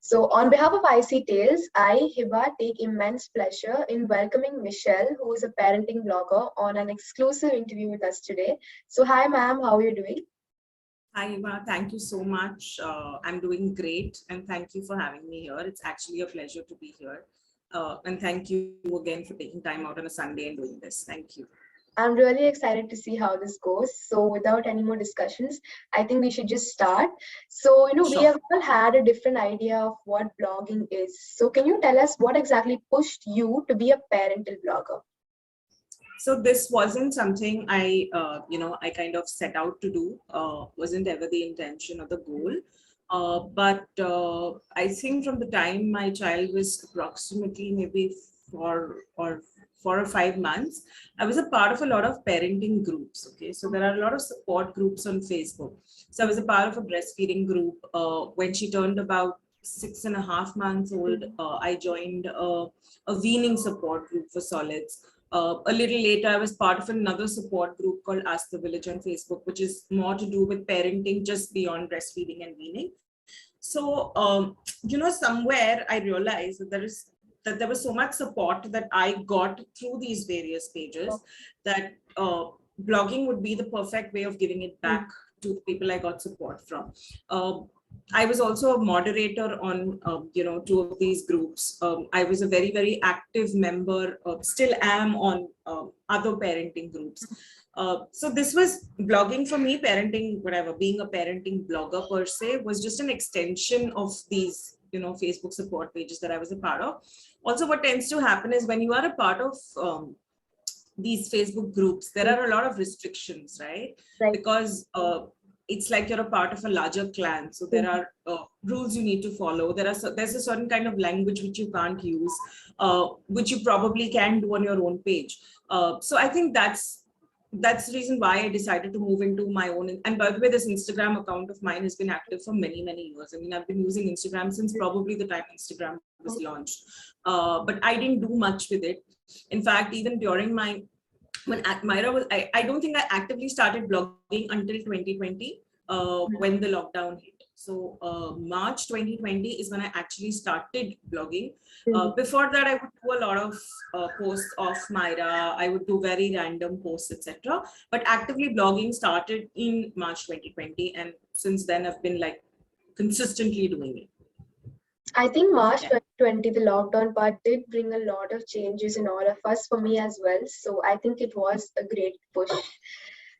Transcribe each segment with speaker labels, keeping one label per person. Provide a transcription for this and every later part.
Speaker 1: So, on behalf of Icy Tales, I, Hiba, take immense pleasure in welcoming Michelle, who is a parenting blogger, on an exclusive interview with us today. So, hi, ma'am, how are you doing?
Speaker 2: Hi, Hiba. Thank you so much. I'm doing great, and thank you for having me here. It's actually a pleasure to be here. And thank you again for taking time out on a Sunday and doing this. Thank you.
Speaker 1: I'm really excited to see how this goes. So, without any more discussions, I think we should just start. So, we
Speaker 2: Sure.
Speaker 1: have all had a different idea of what blogging is. So, can you tell us what exactly pushed you to be a parental blogger?
Speaker 2: So this wasn't something I kind of set out to do. Wasn't ever the intention or the goal. But I think from the time my child was approximately maybe 4 or 5 months, I was a part of a lot of parenting groups. Okay, so there are a lot of support groups on Facebook. So I was a part of a breastfeeding group. When she turned about 6.5 months old, I joined a weaning support group for solids. A little later, I was part of another support group called Ask the Village on Facebook, which is more to do with parenting just beyond breastfeeding and weaning. So, somewhere I realized that there was so much support that I got through these various pages that blogging would be the perfect way of giving it back to the people I got support from. I was also a moderator on, two of these groups. I was a very, very active member, still am on other parenting groups. So this was blogging for me, parenting, whatever, being a parenting blogger per se was just an extension of these, Facebook support pages that I was a part of. Also, what tends to happen is when you are a part of these Facebook groups, there are a lot of restrictions, right? Because it's like you're a part of a larger clan. So there are rules you need to follow. There's a certain kind of language which you can't use, which you probably can do on your own page. So I think that's the reason why I decided to move into my own. And by the way, this Instagram account of mine has been active for many, many years. I mean, I've been using Instagram since probably the time Instagram was launched. But I didn't do much with it. In fact, even during when Myra was, I don't think I actively started blogging until 2020 when the lockdown hit. So March 2020 is when I actually started blogging. Before that, I would do a lot of posts of Myra. I would do very random posts, etc. But actively blogging started in March 2020. And since then, I've been like consistently doing it.
Speaker 1: I think March 2020, the lockdown part did bring a lot of changes in all of us, for me as well. So I think it was a great push.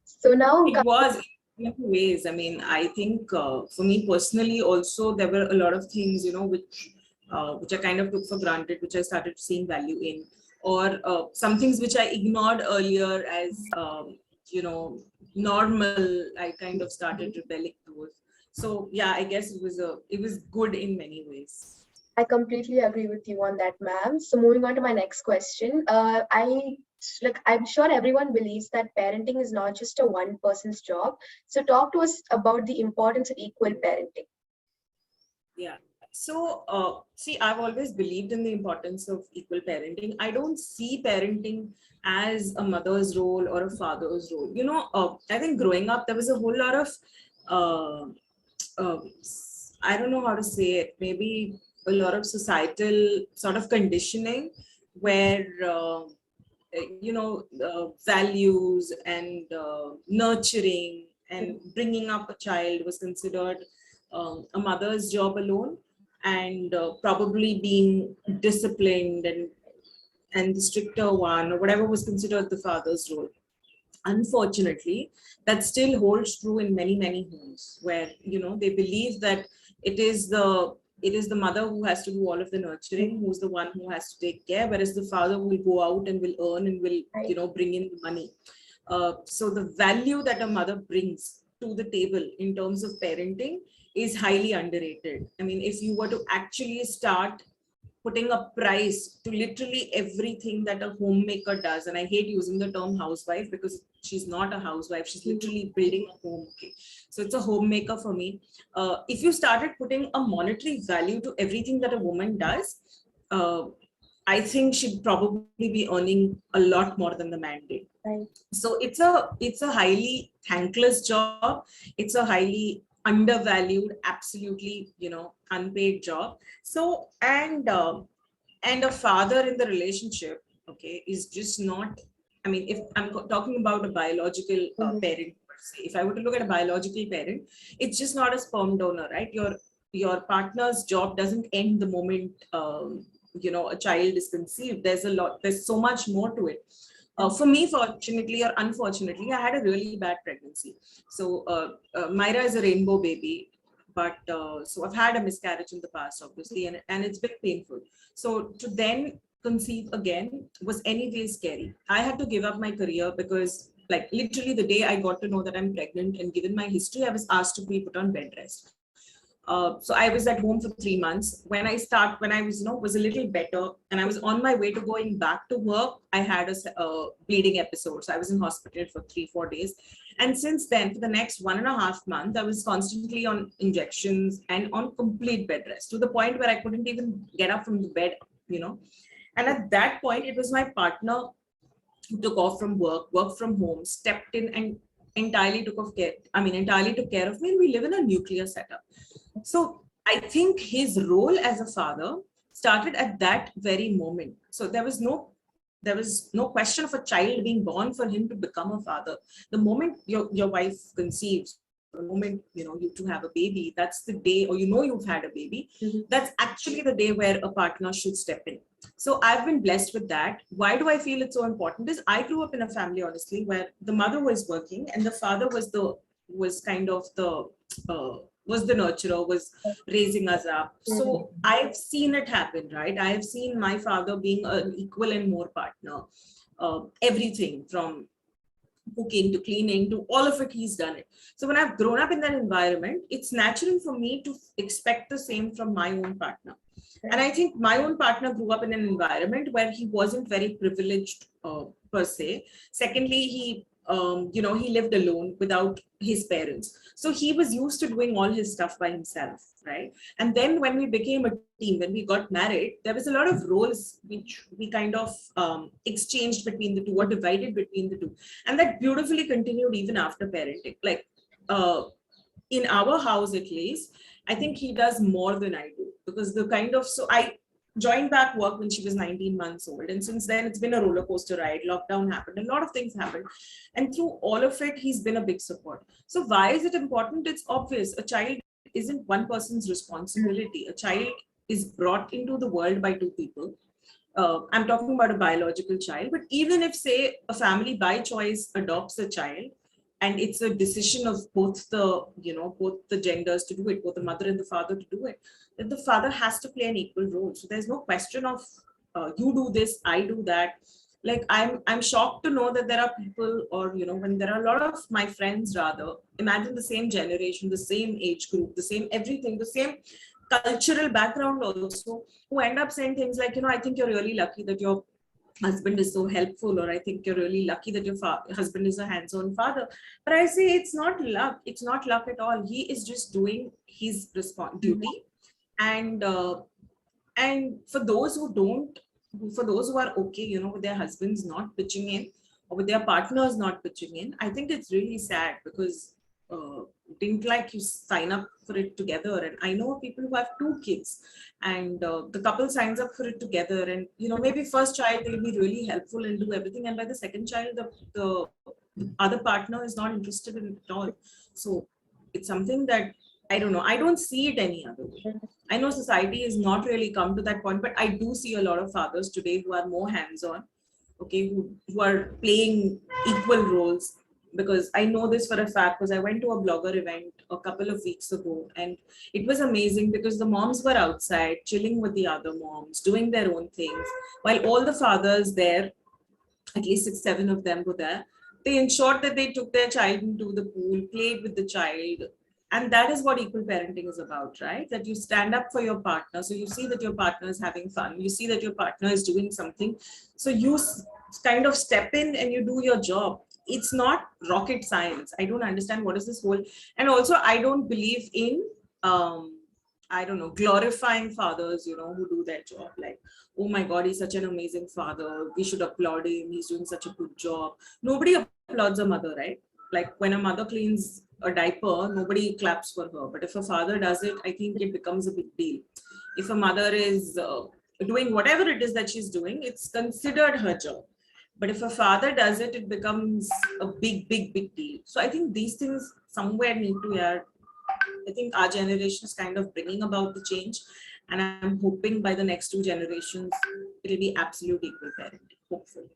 Speaker 1: So now
Speaker 2: it was in many ways. I mean, I think for me personally, also there were a lot of things, which I kind of took for granted, which I started seeing value in, or some things which I ignored earlier as normal. I kind of started rebelling towards. So yeah, I guess it was good in many ways.
Speaker 1: I completely agree with you on that, ma'am. So moving on to my next question, I'm sure everyone believes that parenting is not just a one person's job. So talk to us about the importance of equal parenting.
Speaker 2: Yeah. So, see, I've always believed in the importance of equal parenting. I don't see parenting as a mother's role or a father's role. I think growing up, there was a whole lot of, I don't know how to say it, maybe a lot of societal sort of conditioning where, values and nurturing and bringing up a child was considered a mother's job alone, and probably being disciplined and the stricter one or whatever was considered the father's role. Unfortunately, that still holds true in many, many homes where they believe that it is the mother who has to do all of the nurturing, who's the one who has to take care, whereas the father will go out and will earn and will bring in the money. So the value that a mother brings to the table in terms of parenting is highly underrated. I mean, if you were to actually start putting a price to literally everything that a homemaker does, and I hate using the term housewife because she's not a housewife, she's literally building a home. Okay, so it's a homemaker for me. If you started putting a monetary value to everything that a woman does, I think she'd probably be earning a lot more than the man did. So it's a highly thankless job. It's a highly undervalued, absolutely, unpaid job. So, and a father in the relationship, okay, is just not, I mean, if I'm talking about a biological parent per se, if I were to look at a biological parent, it's just not a sperm donor, right? Your partner's job doesn't end the moment a child is conceived. There's so much more to it. For me, fortunately or unfortunately, I had a really bad pregnancy. So Myra is a rainbow baby, but so I've had a miscarriage in the past, obviously, and it's been painful. So to then conceive again was anyway scary. I had to give up my career because, like, literally the day I got to know that I'm pregnant and given my history, I was asked to be put on bed rest. So I was at home for 3 months. When I was a little better, and I was on my way to going back to work, I had a bleeding episode. So I was in hospital for 3-4 days. And since then, for the next 1.5 months, I was constantly on injections and on complete bed rest to the point where I couldn't even get up from the bed. And at that point, it was my partner who took off from work from home, stepped in and entirely took care of me. And we live in a nuclear setup. So I think his role as a father started at that very moment. So there was no question of a child being born for him to become a father. The moment your wife conceives, the moment you two have a baby, that's the day, or you've had a baby. That's actually the day where a partner should step in. So I've been blessed with that. Why do I feel it's so important? Is I grew up in a family, honestly, where the mother was working and the father was kind of uh, was the nurturer, was raising us up. So I've seen it happen, right? I have seen my father being an equal and more partner. Everything from cooking to cleaning to all of it, he's done it. So when I've grown up in that environment, it's natural for me to expect the same from my own partner. And I think my own partner grew up in an environment where he wasn't very privileged per se. Secondly, he lived alone without his parents. So he was used to doing all his stuff by himself, right? And then when we became a team, when we got married, there was a lot of roles which we kind of exchanged between the two, or divided between the two. And that beautifully continued even after parenting. Like in our house, at least, I think he does more than I do, because so I joined back work when she was 19 months old. And since then, it's been a roller coaster ride. Lockdown happened, a lot of things happened. And through all of it, he's been a big support. So why is it important? It's obvious. A child isn't one person's responsibility. A child is brought into the world by two people. I'm talking about a biological child, but even if, say, a family by choice adopts a child, and it's a decision of both the genders to do it, both the mother and the father to do it, that the father has to play an equal role. So there's no question of you do this, I do that. Like I'm shocked to know that there are people, or when there are a lot of my friends, rather, imagine the same generation, the same age group, the same everything, the same cultural background also, who end up saying things like, I think you're really lucky that your husband is so helpful, or I think you're really lucky that your husband is a hands-on father. But I say it's not luck. It's not luck at all. He is just doing his duty. And for those who don't, for those who are okay, with their husbands not pitching in, or with their partners not pitching in, I think it's really sad, because didn't like you sign up for it together. And I know people who have 2 kids, and the couple signs up for it together, and maybe first child they'll be really helpful and do everything, and by the second child the other partner is not interested in it at all. So it's something that I don't know. I don't see it any other way. I know society has not really come to that point, but I do see a lot of fathers today who are more hands-on, okay, who are playing equal roles. Because I know this for a fact, because I went to a blogger event a couple of weeks ago, and it was amazing because the moms were outside chilling with the other moms, doing their own things, while all the fathers there, at least 6-7 of them were there. They ensured that they took their child into the pool, played with the child. And that is what equal parenting is about, right? That you stand up for your partner. So you see that your partner is having fun. You see that your partner is doing something. So you kind of step in and you do your job. It's not rocket science. I don't understand what is this whole, and also I don't believe in, I don't know, glorifying fathers, who do their job. Like, oh my God, he's such an amazing father. We should applaud him. He's doing such a good job. Nobody applauds a mother, right? like when a mother cleans a diaper, nobody claps for her. But if a father does it, I think it becomes a big deal. If a mother is doing whatever it is that she's doing, it's considered her job. But if a father does it, it becomes a big deal. So I think these things somewhere need to add. I think our generation is kind of bringing about the change. And I'm hoping by the next 2 generations, it'll be absolute equal parenting, hopefully.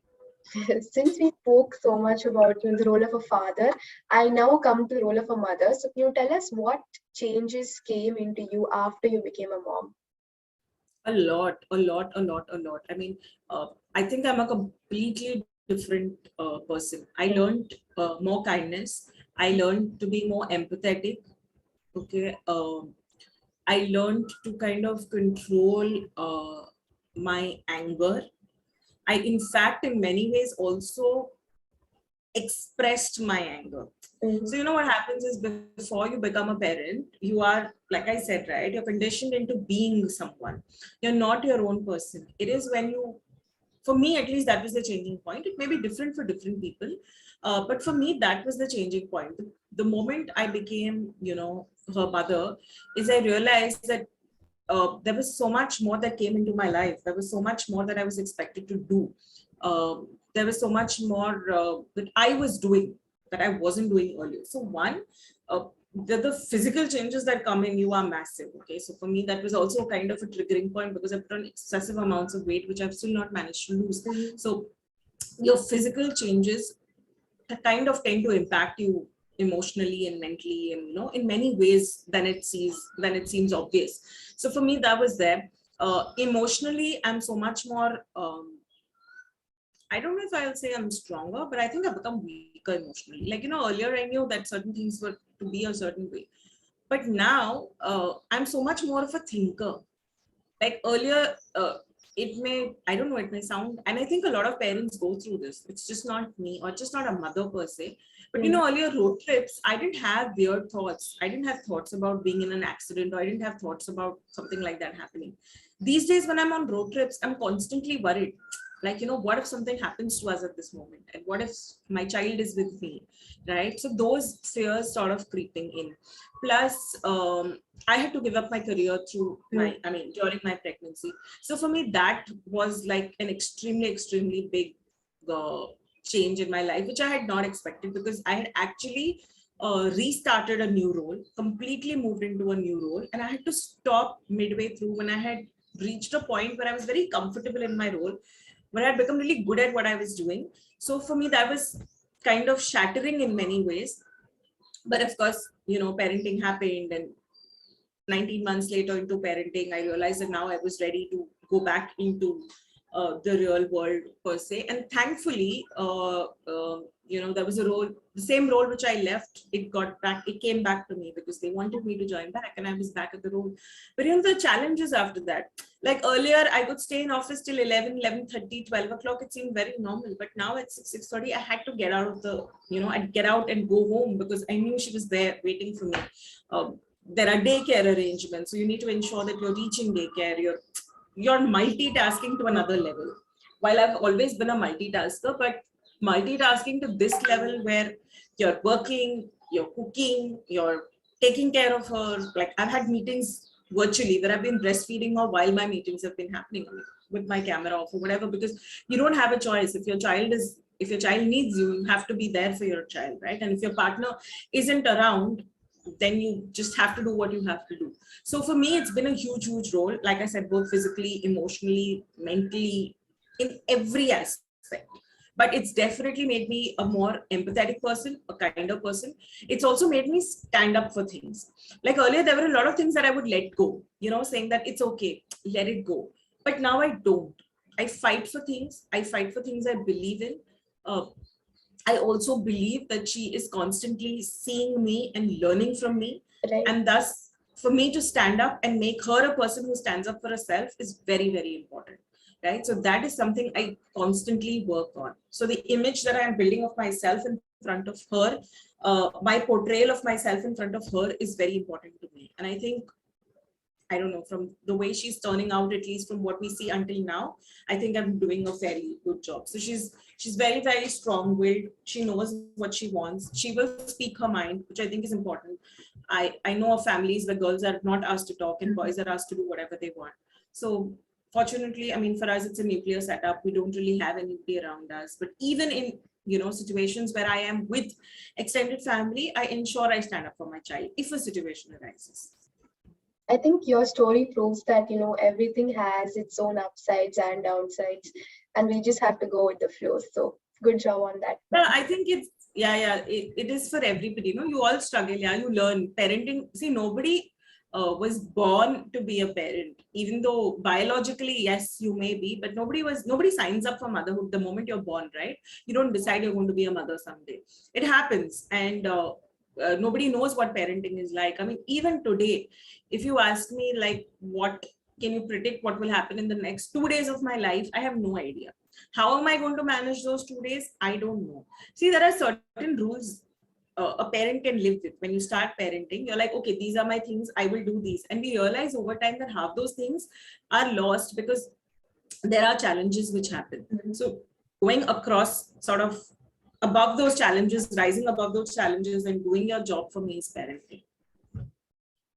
Speaker 1: Since we spoke so much about the role of a father, I now come to the role of a mother. So can you tell us what changes came into you after you became a mom?
Speaker 2: A lot. I mean, I think I'm a completely different person. I learned more kindness. I learned to be more empathetic. Okay. I learned to kind of control my anger. I, in fact, in many ways also expressed my anger. So, you know, what happens is before you become a parent, you are, like I said, right, you're conditioned into being someone. You're not your own person. It is when you, for me at least, that was the changing point. It may be different for different people, but for me that was the changing point. The moment I became, you know, her mother, is I realized that there was so much more that came into my life. There was so much more that I was expected to do. There was so much more that I was doing that I wasn't doing earlier. So one, the physical changes that come in you are massive. Okay, so for me that was also kind of a triggering point because I put on excessive amounts of weight, which I've still not managed to lose. So your physical changes kind of tend to impact you emotionally and mentally, and you know, in many ways than it seems obvious. So for me that was there. Emotionally I'm so much more I don't know if I'll say I'm stronger, but I think I've become weaker emotionally. Like, you know, earlier I knew that certain things were to be a certain way, but now I'm so much more of a thinker. Like earlier, it may, I don't know, it may sound, and I think a lot of parents go through this. It's just not me or just not a mother per se. But you know, earlier road trips, I didn't have weird thoughts. I didn't have thoughts about being in an accident, or I didn't have thoughts about something like that happening. These days, when I'm on road trips, I'm constantly worried. Like, you know, what if something happens to us at this moment? And what if my child is with me? Right? So those fears sort of creeping in. Plus, I had to give up my career through my, I mean, during my pregnancy. So for me, that was like an extremely big change in my life, which I had not expected, because I had actually restarted a new role, completely moved into a new role. And I had to stop midway through when I had reached a point where I was very comfortable in my role, where I had become really good at what I was doing. So for me, that was kind of shattering in many ways. But of course, you know, parenting happened, and 19 months later into parenting, I realized that now I was ready to go back into the real world per se. And thankfully, you know, there was a role, the same role which I left, it came back to me because they wanted me to join back, and I was back at the role. But you know, the challenges after that, like earlier, I could stay in office till 11:30, 12 o'clock. It seemed very normal. But now at 6:30, I had to get out of the, you know, I'd get out and go home because I knew she was there waiting for me. There are daycare arrangements, so you need to ensure that you're reaching daycare, you're multitasking to another level. While I've always been a multitasker, but multitasking to this level where you're working, you're cooking, you're taking care of her. Like I've had meetings virtually where I've been breastfeeding her while my meetings have been happening with my camera off or whatever, because you don't have a choice. If your child needs you, you have to be there for your child, right? And if your partner isn't around, then you just have to do what you have to do. So for me, it's been a huge role, like I said, both physically, emotionally, mentally, in every aspect. But it's definitely made me a more empathetic person, a kinder person. It's also made me stand up for things. Like earlier, there were a lot of things that I would let go, you know, saying that it's okay, let it go. But now I don't. I fight for things. I fight for things I believe in. Uh, I also believe that she is constantly seeing me and learning from me.
Speaker 1: Right.
Speaker 2: And thus, for me to stand up and make her a person who stands up for herself is very important. Right. So that is something I constantly work on. So the image that I'm building of myself in front of her, my portrayal of myself in front of her is very important to me. And I think I don't know, from the way she's turning out, at least from what we see until now, I think I'm doing a very good job. So she's very, very strong-willed. She knows what she wants. She will speak her mind, which I think is important. I know of families where girls are not asked to talk and boys are asked to do whatever they want. So fortunately, I mean, for us, it's a nuclear setup. We don't really have anybody around us. But even in, you know, situations where I am with extended family, I ensure I stand up for my child if a situation arises.
Speaker 1: I think your story proves that, you know, everything has its own upsides and downsides, and we just have to go with the flow. So good job on that,
Speaker 2: Yeah,
Speaker 1: ma'am.
Speaker 2: I think it's, it is for everybody. You know, you all struggle. Yeah, you learn parenting. See, nobody was born to be a parent, even though biologically, yes, you may be, but nobody signs up for motherhood the moment you're born, right? You don't decide you're going to be a mother someday. It happens. And nobody knows what parenting is like. I mean, even today, if you ask me, like, what can you predict what will happen in the next 2 days of my life? I have no idea. How am I going to manage those 2 days? I don't know. See, there are certain rules a parent can live with. When you start parenting, you're like, okay, these are my things, I will do these. And we realize over time that half those things are lost because there are challenges which happen. So going across, sort of above those challenges, rising above those challenges and doing your job, for me, is parenting.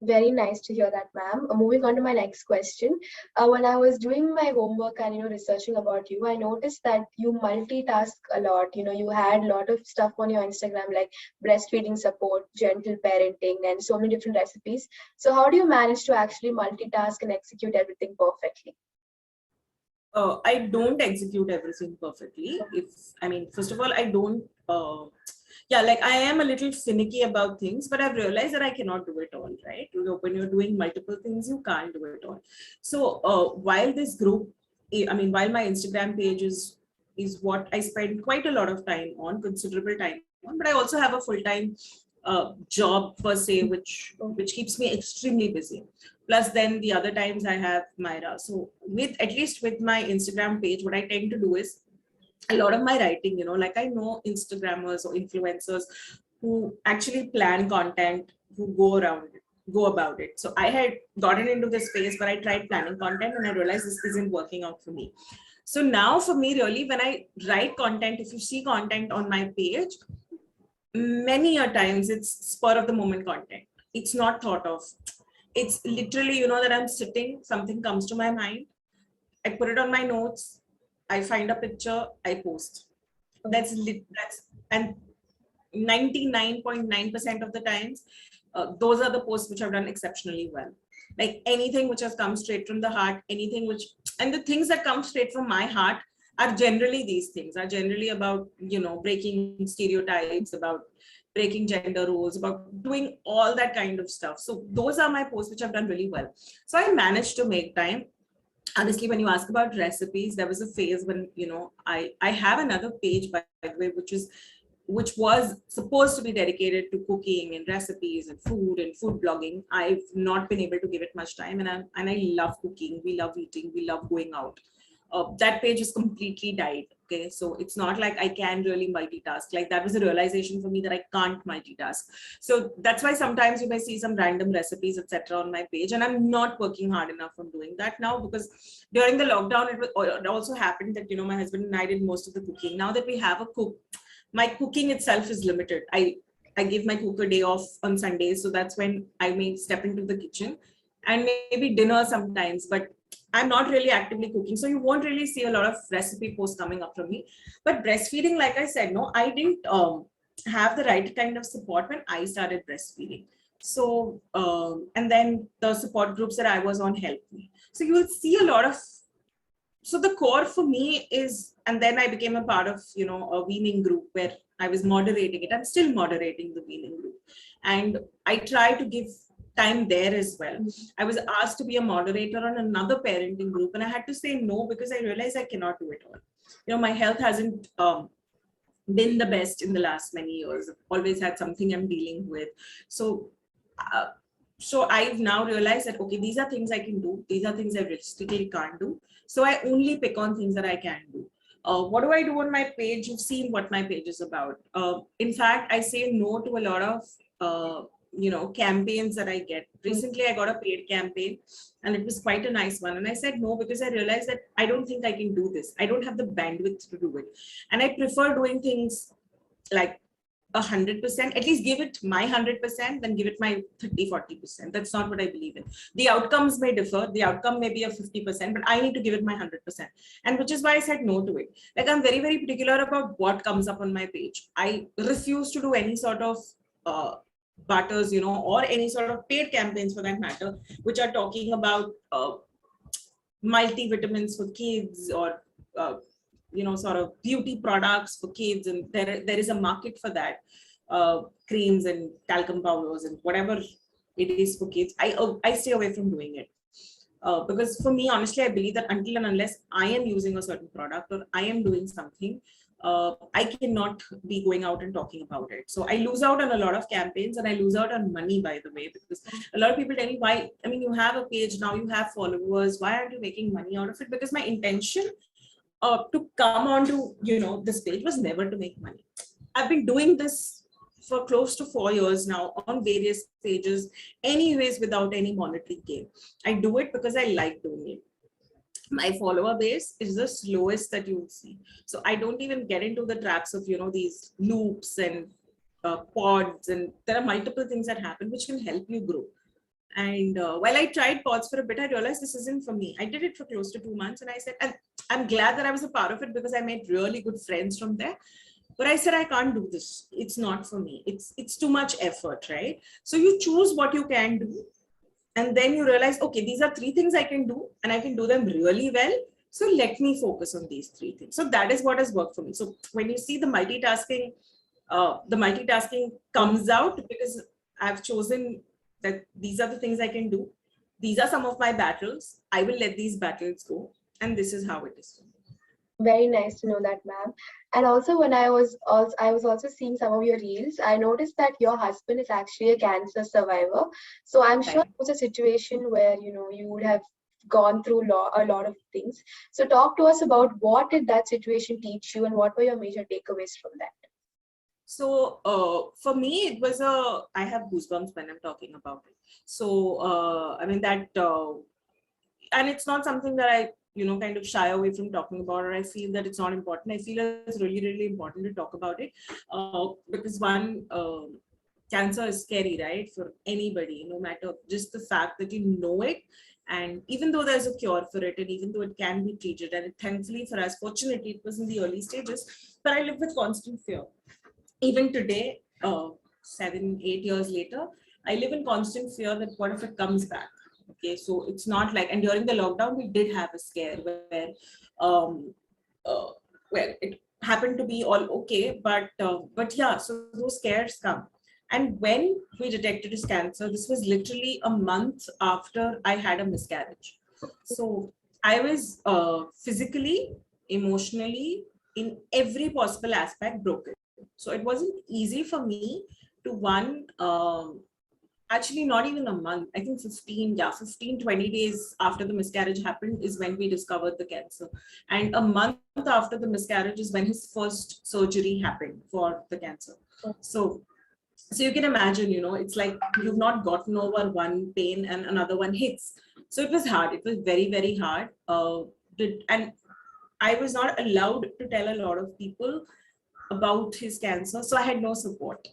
Speaker 1: Very nice to hear that, ma'am. Moving on to my next question. When I was doing my homework and, you know, researching about you, I noticed that you multitask a lot. You know, you had a lot of stuff on your Instagram, like breastfeeding support, gentle parenting, and so many different recipes. So how do you manage to actually multitask and execute everything perfectly?
Speaker 2: I don't execute everything perfectly. I mean, first of all, I don't, like I am a little finicky about things, but I've realized that I cannot do it all, right? You know, when you're doing multiple things, you can't do it all. So while this group, I mean, while my Instagram page is what I spend quite a lot of time on, considerable time on, but I also have a full-time job per se, which keeps me extremely busy. Plus then the other times I have Myra. So at least with my Instagram page, what I tend to do is a lot of my writing, you know, like I know Instagrammers or influencers who actually plan content, who go about it. So I had gotten into this space where I tried planning content and I realized this isn't working out for me. So now for me, really, when I write content, if you see content on my page, many a times it's spur of the moment content. It's not thought of. It's literally, you know, that I'm sitting, something comes to my mind, I put it on my notes, I find a picture, I post. That's and 99.9% of the times, those are the posts which have done exceptionally well. Like anything which has come straight from the heart, and the things that come straight from my heart are generally these things, are generally about, you know, breaking stereotypes, about breaking gender roles, about doing all that kind of stuff. So those are my posts which have done really well. So I managed to make time. Honestly, when you ask about recipes, there was a phase when, you know, I have another page, by the way, which was supposed to be dedicated to cooking and recipes and food blogging. I've not been able to give it much time, and I love cooking. We love eating. We love going out. That page is completely died. Okay, so it's not like I can really multitask. Like that was a realization for me that I can't multitaask. So that's why sometimes you may see some random recipes, etc., on my page, and I'm not working hard enough on doing that now, because during the lockdown it also happened that, you know, my husband and I did most of the cooking. Now that we have a cook, my cooking itself is limited. I give my cook a day off on Sundays, so that's when I may step into the kitchen, and maybe dinner sometimes, but I'm not really actively cooking. So you won't really see a lot of recipe posts coming up from me. But breastfeeding, like I said, no, I didn't have the right kind of support when I started breastfeeding. So, and then the support groups that I was on helped me. So you will see a lot of, so the core for me is, and then I became a part of, you know, a weaning group where I was moderating it. I'm still moderating the weaning group. And I try to give time there as well. I was asked to be a moderator on another parenting group, and I had to say no because I realized I cannot do it all. You know, my health hasn't been the best in the last many years. I've always had something I'm dealing with. So, so I've now realized that, okay, these are things I can do. These are things I realistically can't do. So I only pick on things that I can do. What do I do on my page? You've seen what my page is about. In fact, I say no to a lot of campaigns that I get. Recently, I got a paid campaign and it was quite a nice one. And I said no, because I realized that I don't think I can do this. I don't have the bandwidth to do it. And I prefer doing things like 100%, at least give it my 100%, then give it my 30-40%. That's not what I believe in. The outcomes may differ. The outcome may be a 50%, but I need to give it my 100%. And which is why I said no to it. Like, I'm very, very particular about what comes up on my page. I refuse to do any sort of butters, or any sort of paid campaigns for that matter, which are talking about multivitamins for kids, or sort of beauty products for kids, and there is a market for that, creams and talcum powders and whatever it is for kids. I stay away from doing it, because for me, honestly, I believe that until and unless I am using a certain product or I am doing something, I cannot be going out and talking about it. So I lose out on a lot of campaigns, and I lose out on money, by the way, because a lot of people tell me, why, I mean, you have a page now, you have followers, why aren't you making money out of it? Because my intention to come onto this page was never to make money. I've been doing this for close to 4 years now on various pages, anyways, without any monetary gain. I do it because I like doing it. My follower base is the slowest that you will see. So I don't even get into the traps of these loops and pods, and there are multiple things that happen which can help you grow. And while I tried pods for a bit, I realized this isn't for me. I did it for close to 2 months, and I said, and I'm glad that I was a part of it because I made really good friends from there. But I said, I can't do this. It's not for me. It's too much effort, right? So you choose what you can do. And then you realize, okay, these are 3 things I can do, and I can do them really well. So let me focus on these 3 things. So that is what has worked for me. So when you see the multitasking comes out because I've chosen that these are the things I can do. These are some of my battles. I will let these battles go. And this is how it is.
Speaker 1: Very nice to know that, ma'am. And also, when I was also seeing some of your reels, I noticed that your husband is actually a cancer survivor. So I'm sure it was a situation where you would have gone through a lot of things. So talk to us about what did that situation teach you, and what were your major takeaways from that?
Speaker 2: So for me, it was I have goosebumps when I'm talking about it. So I mean that, and it's not something that I kind of shy away from talking about, or I feel that it's not important. I feel it's really, really important to talk about it, because one, cancer is scary, right? For anybody, no matter just the fact that it, and even though there's a cure for it, and even though it can be treated, and thankfully for us, fortunately, it was in the early stages, but I live with constant fear. Even today, 7-8 years later, I live in constant fear that what if it comes back? Okay, so it's not like, and during the lockdown, we did have a scare where it happened to be all okay, but yeah, so those scares come. And when we detected his cancer, this was literally a month after I had a miscarriage. So I was physically, emotionally, in every possible aspect broken. So it wasn't easy for me to actually not even a month, I think 15-20 days after the miscarriage happened is when we discovered the cancer. And a month after the miscarriage is when his first surgery happened for the cancer. So you can imagine, it's like you've not gotten over one pain and another one hits. So it was hard. It was very, very hard. And I was not allowed to tell a lot of people about his cancer. So I had no support,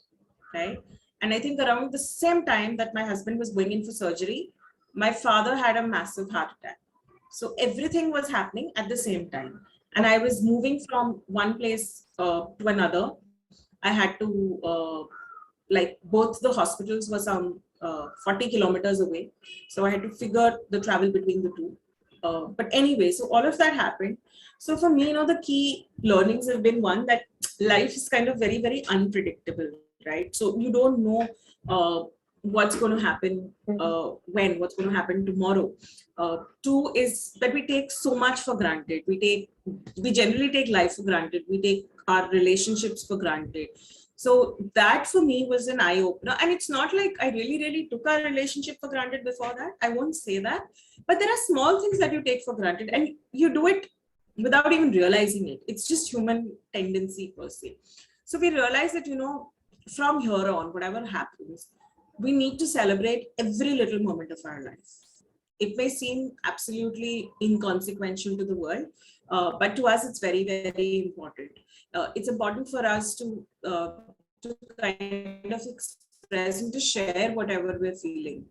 Speaker 2: right? And I think around the same time that my husband was going in for surgery, my father had a massive heart attack. So everything was happening at the same time. And I was moving from one place to another. I had to, both the hospitals were some 40 kilometers away. So I had to figure the travel between the two. But anyway, so all of that happened. So for me, the key learnings have been one, that life is kind of very, very unpredictable, right? So you don't know what's going to happen what's going to happen tomorrow. Two is that we take so much for granted. We generally take life for granted. We take our relationships for granted. So that for me was an eye opener. And it's not like I really, really took our relationship for granted before that. I won't say that. But there are small things that you take for granted, and you do it without even realizing it. It's just human tendency per se. So we realize that, from here on, whatever happens, we need to celebrate every little moment of our life. It may seem absolutely inconsequential to the world, but to us, it's very, very important. It's important for us to kind of express and to share whatever we're feeling,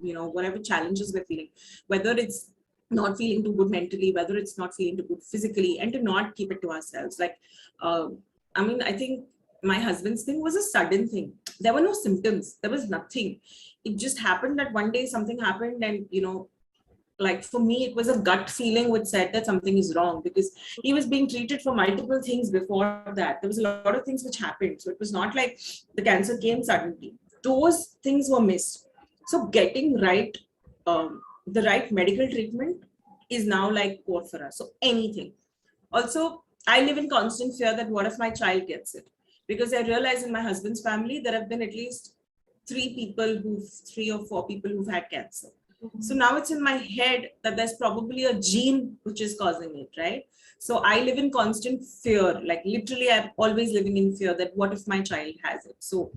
Speaker 2: whatever challenges we're feeling, whether it's not feeling too good mentally, whether it's not feeling too good physically, and to not keep it to ourselves. Like, uh, I think my husband's thing was a sudden thing. There were no symptoms. There was nothing. It just happened that one day something happened, and like for me, it was a gut feeling which said that something is wrong, because he was being treated for multiple things before that. There was a lot of things which happened. So it was not like the cancer came suddenly. Those things were missed. So getting the right medical treatment is now like core for us. So anything. Also, I live in constant fear that what if my child gets it? Because I realize in my husband's family, there have been at least three or four people who've had cancer. So now it's in my head that there's probably a gene which is causing it, right? So I live in constant fear, like literally I'm always living in fear that what if my child has it? So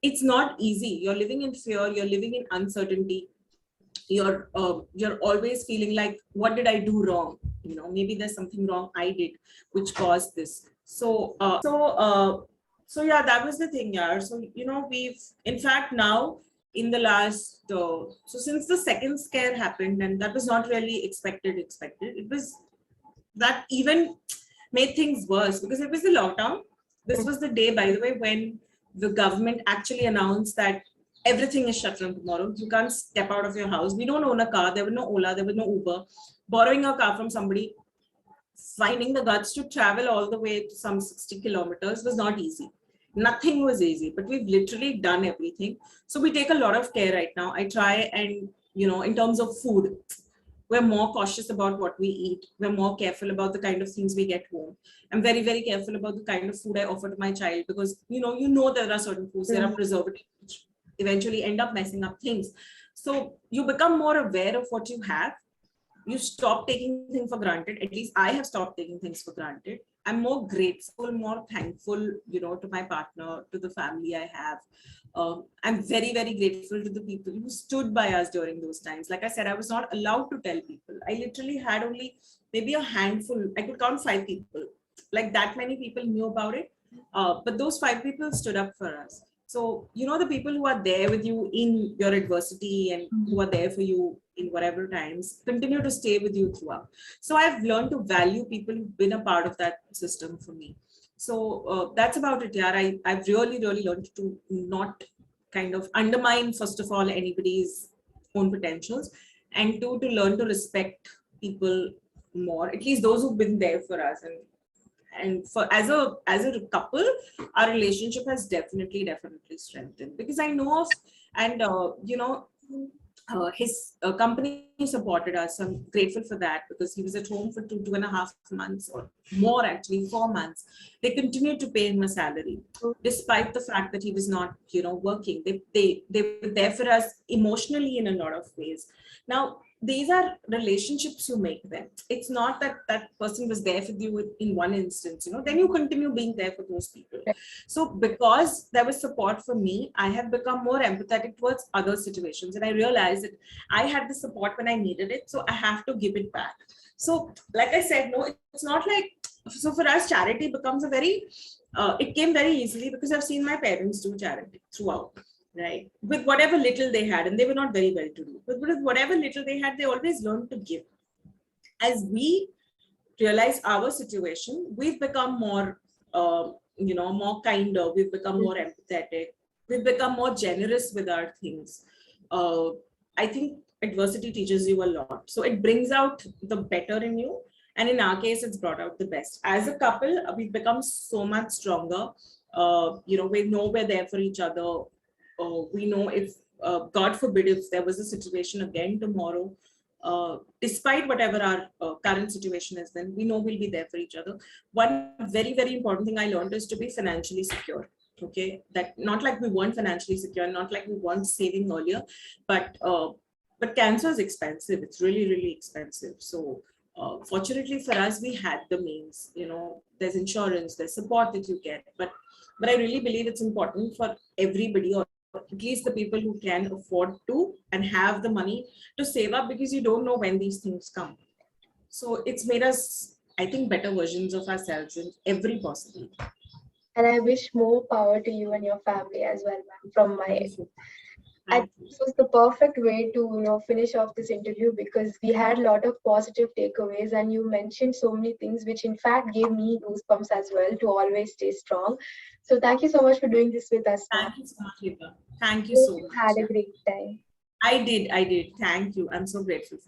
Speaker 2: it's not easy. You're living in fear, you're living in uncertainty. You're always feeling like, what did I do wrong? Maybe there's something wrong I did which caused this. So yeah, that was the thing, yeah. So we've, in fact, now in the last so since the second scare happened, and that was not really expected, it was that even made things worse, because it was the lockdown. This was the day, by the way, when the government actually announced that everything is shut from tomorrow. You can't step out of your house. We don't own a car. There were no Ola, there was no Uber. Borrowing a car from somebody, finding the guts to travel all the way to some 60 kilometers was not easy. Nothing was easy, but we've literally done everything. So we take a lot of care right now. I try and, in terms of food, we're more cautious about what we eat. We're more careful about the kind of things we get home. I'm very, very careful about the kind of food I offer to my child, because, there are certain foods, there are preservatives, which eventually end up messing up things. So you become more aware of what you have. You stop taking things for granted. At least I have stopped taking things for granted. I'm more grateful, more thankful, to my partner, to the family I have. I'm very, very grateful to the people who stood by us during those times. Like I said, I was not allowed to tell people. I literally had only maybe a handful. I could count 5 people. Like that many people knew about it. But those 5 people stood up for us. So, the people who are there with you in your adversity and who are there for you in whatever times continue to stay with you throughout. So I've learned to value people who've been a part of that system for me. So that's about it, yeah. I've really, really learned to not kind of undermine, first of all, anybody's own potentials, and to learn to respect people more, at least those who've been there for us. And for as a couple, our relationship has definitely strengthened, because I know of, and his company supported us. I'm grateful for that, because he was at home for 2.5 months, or more actually, 4 months. They continued to pay him a salary despite the fact that he was not working. They were there for us emotionally in a lot of ways. Now these are relationships you make them. It's not that that person was there for you in one instance, then you continue being there for those people. So because there was support for me, I have become more empathetic towards other situations. And I realized that I had the support when I needed it. So I have to give it back. So like I said, no, it's not like, so for us, charity becomes a very, it came very easily, because I've seen my parents do charity throughout. Right, with whatever little they had, and they were not very well to do, but with whatever little they had, they always learned to give. As we realize our situation, we've become more, more kinder. We've become more empathetic. We've become more generous with our things. I think adversity teaches you a lot, so it brings out the better in you, and in our case, it's brought out the best. As a couple, we've become so much stronger. We know we're there for each other. We know if, God forbid, if there was a situation again tomorrow, despite whatever our current situation is, then we know we'll be there for each other. One very, very important thing I learned is to be financially secure. Okay, that not like we weren't financially secure, not like we weren't saving earlier, but cancer is expensive. It's really, really expensive. So fortunately for us, we had the means. There's insurance, there's support that you get, but I really believe it's important for everybody, or at least the people who can afford to and have the money to save up, because you don't know when these things come. So it's made us, I think, better versions of ourselves in every possible way.
Speaker 1: And I wish more power to you and your family as well, ma'am, from my
Speaker 2: Thank you
Speaker 1: end.
Speaker 2: so much.
Speaker 1: I
Speaker 2: Thank
Speaker 1: think
Speaker 2: you.
Speaker 1: this was the perfect way to finish off this interview, because we had a lot of positive takeaways, and you mentioned so many things which in fact gave me goosebumps as well to always stay strong. So thank you so much for doing this with us, ma'am.
Speaker 2: Thank you so much, Hiba. Thank you
Speaker 1: Hope
Speaker 2: so
Speaker 1: you
Speaker 2: much.
Speaker 1: had a great time.
Speaker 2: I did. Thank you. I'm so grateful.